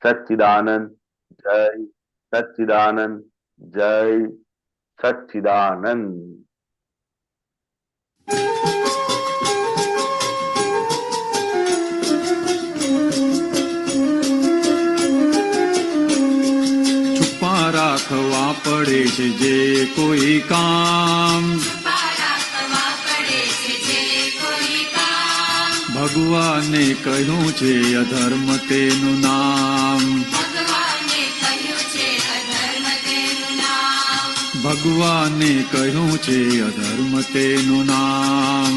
સચ્ચિદાનંદ. જય સચ્ચિદાનંદ. જય સચ્ચિદાનંદ. રાખવા પડે છે જે કોઈ કામ, ભગવાને કહ્યું છે અધર્મ તેનું નામ, ભગવાને કહ્યું છે અધર્મ તેનું નામ.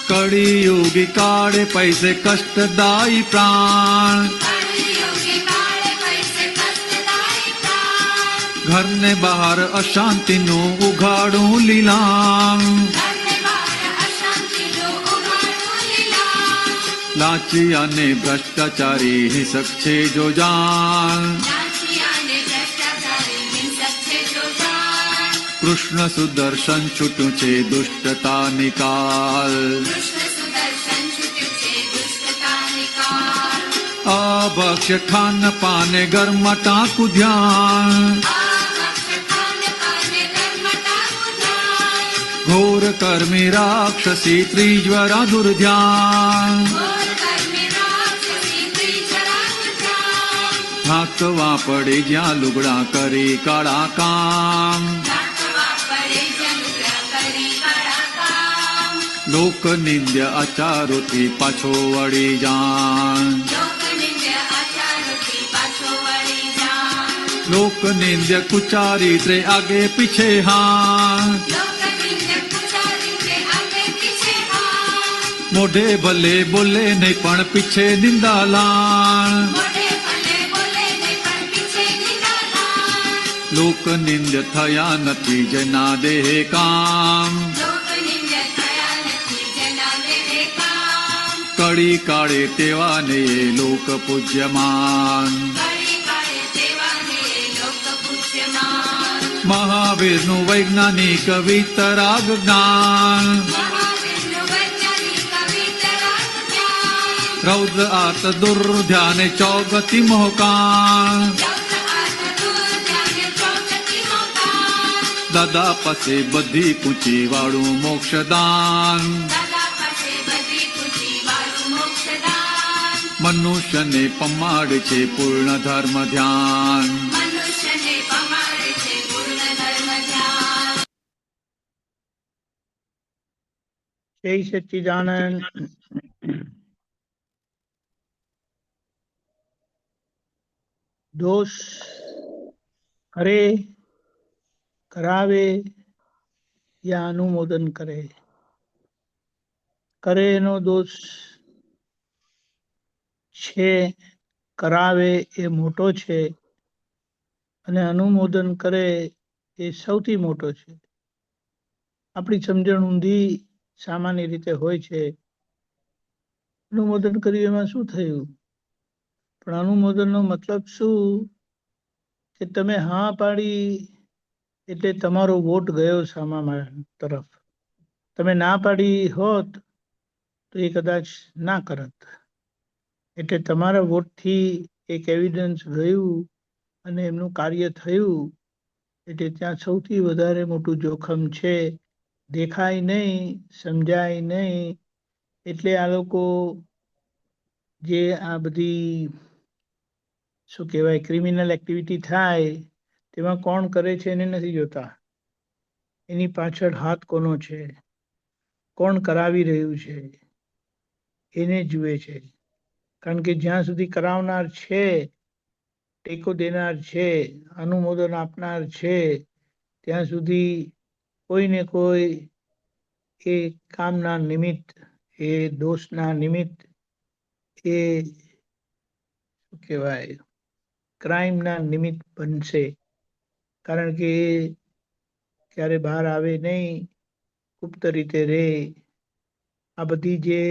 કળિયુગી કાળે પૈસે કષ્ટદાયી પ્રાણ, ઘરને બહાર અશાંતિનું ઉઘાડું લીલામ, લાંચી અને ભ્રષ્ટાચારી હિંસક છે જો જાણ, કૃષ્ણ સુદર્શન છૂટું છે દુષ્ટતા નિકાલ, અભક્ષ્ય ખાન પાને ઘરમાં ટાંકું ધ્યાન, ઘોર કર્મી રાક્ષસી ત્રિજ્વરા દુર્ધ્યાન, ઢાંકવા પડે જ્યાં લુગડા કરી કાળા કામ, લોક નિંદ્ય આચારોથી પાછો વળી જાણ, લોક નિંદ્ય કુચારિત્રે આગે પીછે હા, મોઢે ભલે બોલે નહીં પણ પીછે નિંદાલાણ, લોક નિંદ્ય થયા નથી જેના દેહ કામ, કળી કાળે તેવાને લોક પૂજ્યમાન, મહાવીરનું વૈજ્ઞાનિક વિતરાગ જ્ઞાન, રૌદ્ર આત દુર્ધ્યાને ચોગતિ મોહકાન, દાદા પાસે બધી કૂચી વાળું મોક્ષદાન, મનુષ્યને પમાડ છે પૂર્ણ ધર્મ ધ્યાન. જય સચ્ચિદાનંદ. દોષ કરે, કરાવે યા અનુમોદન કરે. કરે એનો દોષ છે, કરાવે એ મોટો છે, અને અનુમોદન કરે એ સૌથી મોટો છે. આપણી સમજણ ઊંધી સામાન્ય રીતે હોય છે. અનુમોદન કર્યું એમાં શું થયું? પણ અનુમોદનનો મતલબ શું કે તમે હા પાડી એટલે તમારો વોટ ગયો સામા તરફ. તમે ના પાડી હોત તો એ કદાચ ના કરત. એટલે તમારા વોટથી એક એવિડન્સ ગયું અને એમનું કાર્ય થયું. એટલે ત્યાં સૌથી વધારે મોટું જોખમ છે. દેખાય નહીં, સમજાય નહીં. એટલે આ લોકો જે આ બધી શું કહેવાય ક્રિમિનલ એક્ટિવિટી થાય તેમાં કોણ કરે છે એને નથી જોતા. એની પાછળ હાથ કોનો છે, કોણ કરાવી રહ્યું છે એને જુએ છે. કારણ કે જ્યાં સુધી કરાવનાર છે, ટેકો દેનાર છે, અનુમોદન આપનાર છે, ત્યાં સુધી કોઈને કોઈ એ કામના નિમિત્ત, એ દોષના નિમિત્ત, એ શું કહેવાય ક્રાઇમના નિમિત્ત બનશે. કારણ કે એ ક્યારે બહાર આવે નહીં, ગુપ્ત રીતે રહે. આ બધી જે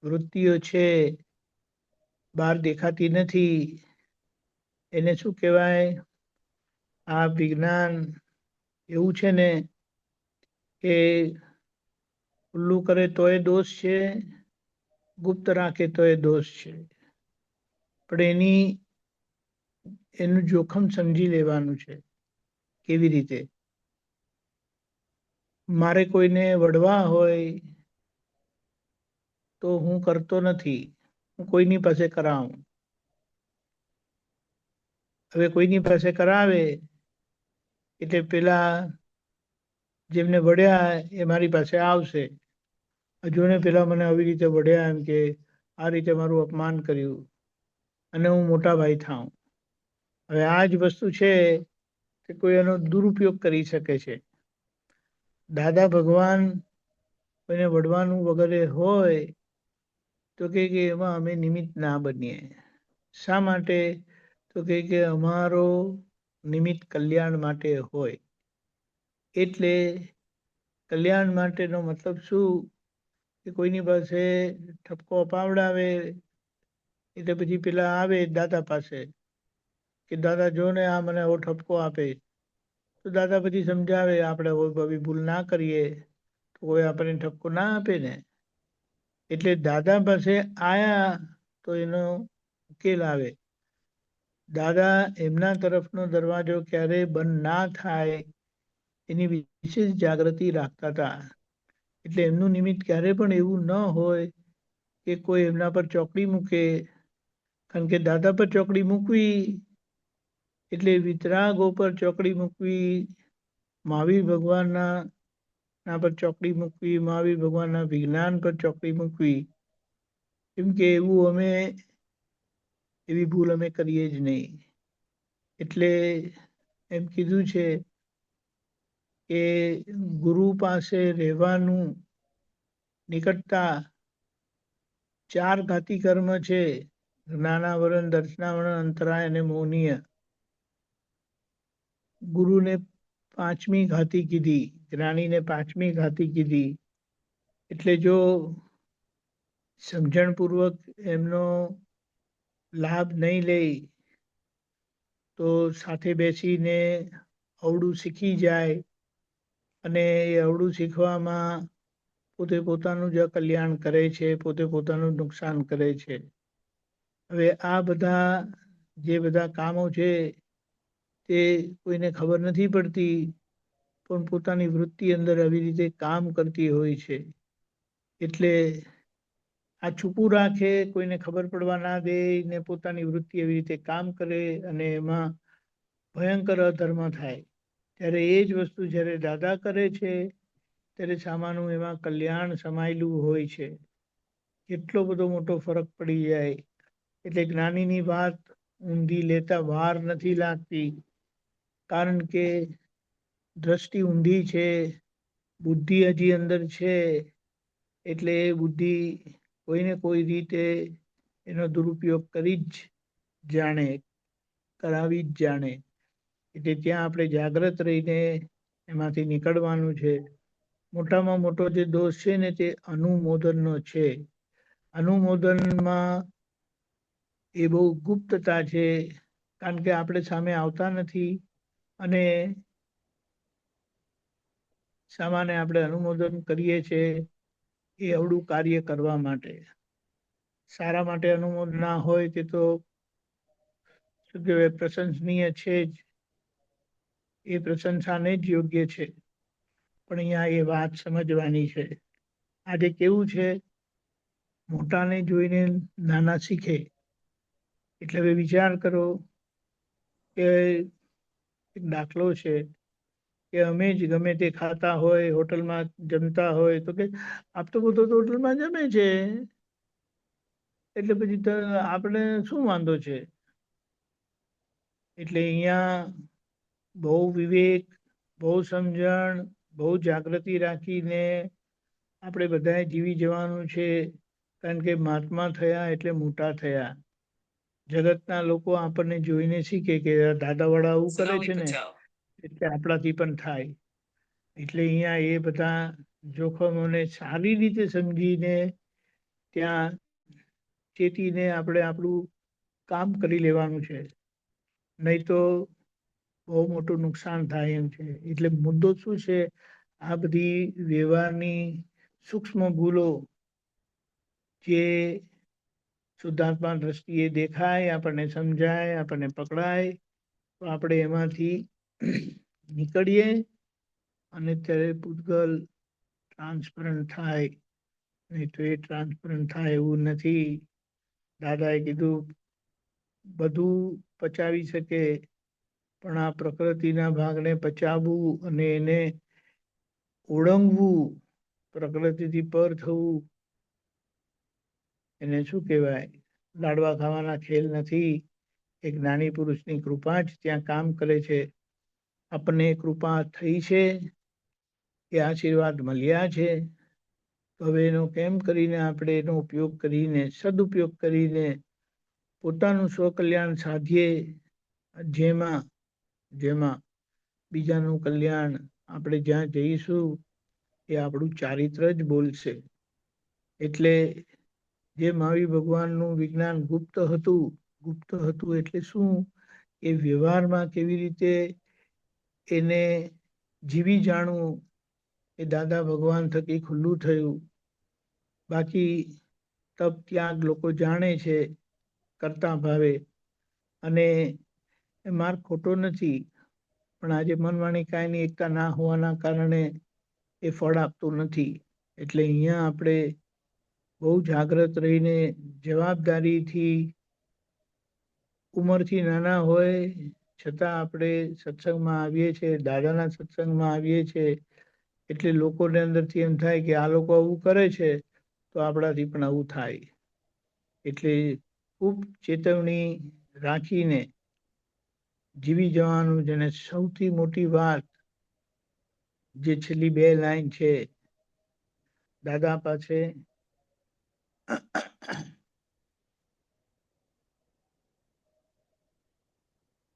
વૃત્તિઓ છે બહાર દેખાતી નથી. એને શું કહેવાય? આ વિજ્ઞાન એવું છે ને કે ઉલ્લું કરે તોય દોષ છે, ગુપ્ત રાખે તો એ દોષ છે, પણ એનું જોખમ સમજી લેવાનું છે. કેવી રીતે? મારે કોઈને વઢવા હોય તો હું કરતો નથી, હું કોઈની પાસે કરાવું. હવે કોઈની પાસે કરાવે એટલે પેલા જેમને વઢ્યા એ મારી પાસે આવશે, હજુ ને પેલા મને આવી રીતે વઢ્યા એમ કે આ રીતે મારું અપમાન કર્યું અને હું મોટા ભાઈ થાઉં. હવે આ જ વસ્તુ છે કે કોઈ એનો દુરુપયોગ કરી શકે છે. દાદા ભગવાન કોઈને વઢવાનું વગેરે હોય તો કે એમાં અમે નિમિત્ત ના બનીએ. શા માટે? તો કે અમારો નિમિત્ત કલ્યાણ માટે હોય. એટલે કલ્યાણ માટેનો મતલબ શું કે કોઈની પાસે ઠપકો અપાવડાવે એટલે પછી પેલા આવે દાદા પાસે કે દાદા જો ને આ મને આવો ઠપકો આપે, તો દાદા પછી સમજાવે આપણે ભૂલ ના કરીએ તો કોઈ આપણને ઠપકો ના આપે ને. એટલે દાદા પાસે આયા તો એનો ઉકેલ આવે. દાદા એમના તરફનો દરવાજો ક્યારેય બંધ ના થાય એની વિશેષ જાગૃતિ રાખતા હતા. એટલે એમનું નિમિત્ત ક્યારે પણ એવું ન હોય કે કોઈ એમના પર ચોકડી મૂકે, કારણ કે દાદા પર ચોકડી મૂકવી એટલે વિતરાગો પર ચોકડી મૂકવી, મહાવીર ભગવાનના પર ચોકડી મૂકવી, મહાવીર ભગવાનના વિજ્ઞાન પર ચોકડી મૂકવી. કેમ કે એવી ભૂલ અમે કરીએ જ નહીં. એટલે એમ કીધું છે કે ગુરુ પાસે રહેવાનું નિકટતા 4 ઘાતી કર્મ છે: જ્ઞાનાવરણ, દર્શનાવરણ, અંતરાય અને મોહનીય. ગુરુને 5મી ઘાતી કીધી, જ્ઞાનીને 5મી ઘાતી કીધી. એટલે જો સમજણપૂર્વક એમનો લાભ નહીં લે તો સાથે બેસીને અવળું શીખી જાય અને એ અવળું શીખવામાં પોતે પોતાનું જ કલ્યાણ કરે છે, પોતે પોતાનું નુકસાન કરે છે. હવે આ જે બધા કામો છે તે કોઈને ખબર નથી પડતી, પણ પોતાની વૃત્તિ અંદર આવી રીતે કામ કરતી હોય છે. એટલે આ છુપું રાખે, કોઈને ખબર પડવા ના દે ને પોતાની વૃત્તિ એવી રીતે કામ કરે અને એમાં ભયંકર અધર્મ થાય. ત્યારે એ જ વસ્તુ જ્યારે દાદા કરે છે ત્યારે સામાનું એમાં કલ્યાણ સમાયેલું હોય છે. કેટલો બધો મોટો ફરક પડી જાય. એટલે જ્ઞાનીની વાત ઊંધી લેતા વાર નથી લાગતી, કારણ કે દ્રષ્ટિ ઊંધી છે, બુદ્ધિ હજી અંદર છે. એટલે એ બુદ્ધિ કોઈને કોઈ રીતે એનો દુરુપયોગ કરી જ જાણે, કરાવી જ જાણે. એટલે ત્યાં આપણે જાગ્રત રહીને એમાંથી નીકળવાનું છે. મોટામાં મોટો જે દોષ છે ને તે અનુમોદનનો છે. અનુમોદનમાં એ બહુ ગુપ્તતા છે, કારણ કે આપણે સામે આવતા નથી અને સામાન્ય આપણે અનુમોદન કરીએ છીએ એ અવળું કાર્ય કરવા માટે. સારા માટે અનુમોદન ના હોય તે તો શું કહેવાય, પ્રશંસનીય છે જ, એ પ્રશંસાને જ યોગ્ય છે. પણ અહીંયા એ વાત સમજવાની છે. આજે કેવું છે, મોટાને જોઈને નાના શીખે. એટલે હવે વિચાર કરો કે એક દાખલો છે કે અમે જ ગમે તે ખાતા હોય, હોટલમાં જમતા હોય તો કે આપ તો બધો તો હોટલમાં જમે છે, એટલે પછી આપણે શું વાંધો છે. એટલે અહીંયા બહુ વિવેક, બહુ સમજણ, બહુ જાગૃતિ રાખીને આપણે બધાએ જીવી જવાનું છે. કારણ કે મહાત્મા થયા એટલે મોટા થયા. જગતના લોકો આપણને જોઈને શીખે કે દાદાવાળા આવું કરે છે ને એટલે આપણાથી પણ થાય. એટલે અહીંયા એ બધા જોખમોને સારી રીતે સમજીને ત્યાં ચેતીને આપણે આપણું કામ કરી લેવાનું છે, નહીં તો બહુ મોટું નુકસાન થાય એમ છે. એટલે મુદ્દો શું છે, આ બધી વ્યવહારની સૂક્ષ્મ ભૂલો જે શુદ્ધાત્મા દ્રષ્ટિએ દેખાય, આપણને સમજાય, આપણને પકડાય, તો આપણે એમાંથી નીકળીએ અને ત્યારે પૂતગલ ટ્રાન્સપરન્ટ થાય. નહીં તો એ ટ્રાન્સપરન્ટ થાય એવું નથી. દાદાએ કીધું બધું પચાવી શકે, પણ આ પ્રકૃતિના ભાગને પચાવવું અને એને ઓળંગવું, પ્રકૃતિથી પર થવું, એને શું કહેવાય? લાડવા ખાવાના ખેલ નથી. એક જ્ઞાની પુરુષની કૃપા જ ત્યાં કામ કરે છે. આપણને કૃપા થઈ છે, એ આશીર્વાદ મળ્યા છે, તો હવે એનો કેમ કરીને આપણે એનો ઉપયોગ કરીને, સદુપયોગ કરીને પોતાનું સ્વકલ્યાણ સાધીએ, જેમાં બીજાનું કલ્યાણ આપણે જ્યાં જઈશું એ આપણું ચારિત્ર જ બોલશે. એટલે જે મહાવીર ભગવાનનું વિજ્ઞાન ગુપ્ત હતું એટલે શું? એ વ્યવહારમાં કેવી રીતે એને જીવી જાણવું, એ દાદા ભગવાન થકી ખુલ્લું થયું. બાકી તપ ત્યાગ લોકો જાણે છે કરતા ભાવે, અને એ માર્ગ ખોટો નથી, પણ આજે મન વાણી કાયની એકતા ના હોવાના કારણે એ ફળ આપતું નથી. એટલે અહીંયા આપણે બહુ જાગ્રત રહીને જવાબદારીથી, ઉંમરથી નાના હોય છતાં આપણે સત્સંગમાં આવીએ છીએ, દાદાના સત્સંગમાં આવીએ છીએ, એટલે લોકોને અંદરથી એમ થાય કે આ લોકો આવું કરે છે તો આપણાથી પણ આવું થાય. એટલે ખૂબ ચેતવણી રાખીને જીવી જવાનું. જેને સૌથી મોટી વાત જે છેલ્લી 2 લાઈન છે દાદા પાસે,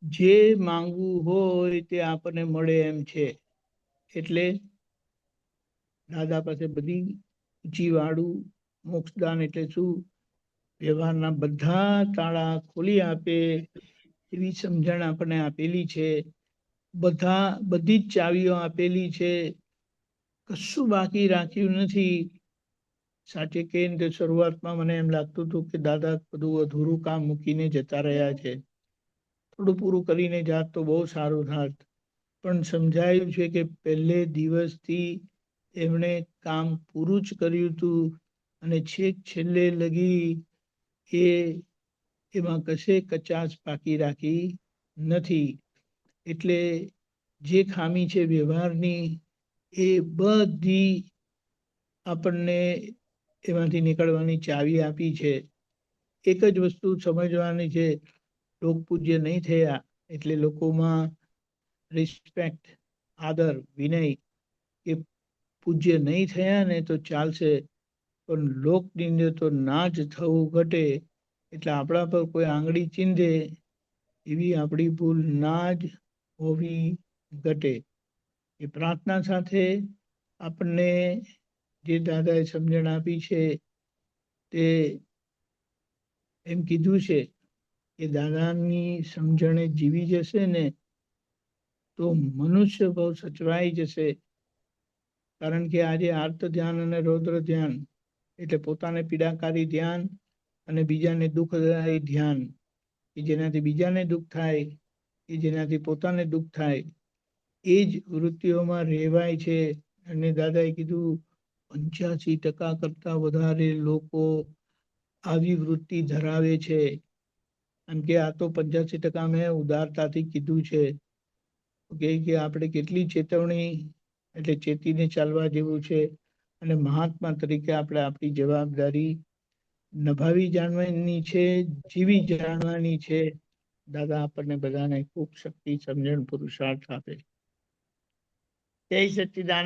જે માંગવું હોય તે આપણને મળે એમ છે. એટલે દાદા પાસે બધી ઊંચી વાળું મોક્ષદાન એટલે શું? વ્યવહારના બધા તાળા ખોલી આપે એવી સમજણ આપણને આપેલી છે. બધી જ ચાવીઓ આપેલી છે, કશું બાકી રાખ્યું નથી. સાચે કે શરૂઆતમાં મને એમ લાગતું હતું કે દાદા બધું અધૂરું કામ મૂકીને જતા રહ્યા છે, થોડું પૂરું કરીને જાત તો બહુ સારું થાત. પણ સમજાયું છે કે પહેલે દિવસથી એમણે કામ પૂરું જ કર્યું હતું, અને છેક છેલ્લે લગી એમાં કશે કચાશ બાકી રાખી નથી. એટલે જે ખામી છે વ્યવહારની, એ બધી આપણને એમાંથી નીકળવાની ચાવી આપી છે. એક જ વસ્તુ સમજવાની છે, લોક પૂજ્ય નહીં થયા એટલે લોકોમાં રિસ્પેક્ટ, આદર, વિનય એ પૂજ્ય નહીં થયા ને તો ચાલશે, પણ લોકની અંદર તો ના જ થવું ઘટે. એટલે આપણા પર કોઈ આંગળી ચીંધે એવી આપણી ભૂલ ના જ હોવી ઘટે. એ પ્રાર્થના સાથે આપણને જે દાદાએ સમજણ આપી છે તે એમ કીધું છે કે દાદાની સમજણે જીવી જશે ને તો મનુષ્ય બહુ સચવાઈ જશે. કારણ કે આજે આર્ત ધ્યાન અને રૌદ્ર ધ્યાન એટલે પોતાને પીડાકારી ધ્યાન અને બીજાને દુઃખદાયી ધ્યાન, કે જેનાથી બીજાને દુઃખ થાય, કે જેનાથી પોતાને દુઃખ થાય, એ જ વૃત્તિઓમાં રહેવાય છે. અને દાદાએ કીધું 85% કરતા વધારે લોકો આવી વૃત્તિ ધરાવે છે. એમ કે આ તો 85% મેં ઉદારતાથી કીધું છે કે આપણે કેટલી ચેતવણી એટલે ચેતીને ચાલવા જેવું છે. અને મહાત્મા તરીકે આપણે આપણી જવાબદારી નભાવી જાણવાની છે, જીવી જાણવાની છે. દાદા આપણને બધાને ખૂબ શક્તિ, સમજણ, પુરુષાર્થ આપે. જય સચ્ચિદાનંદ.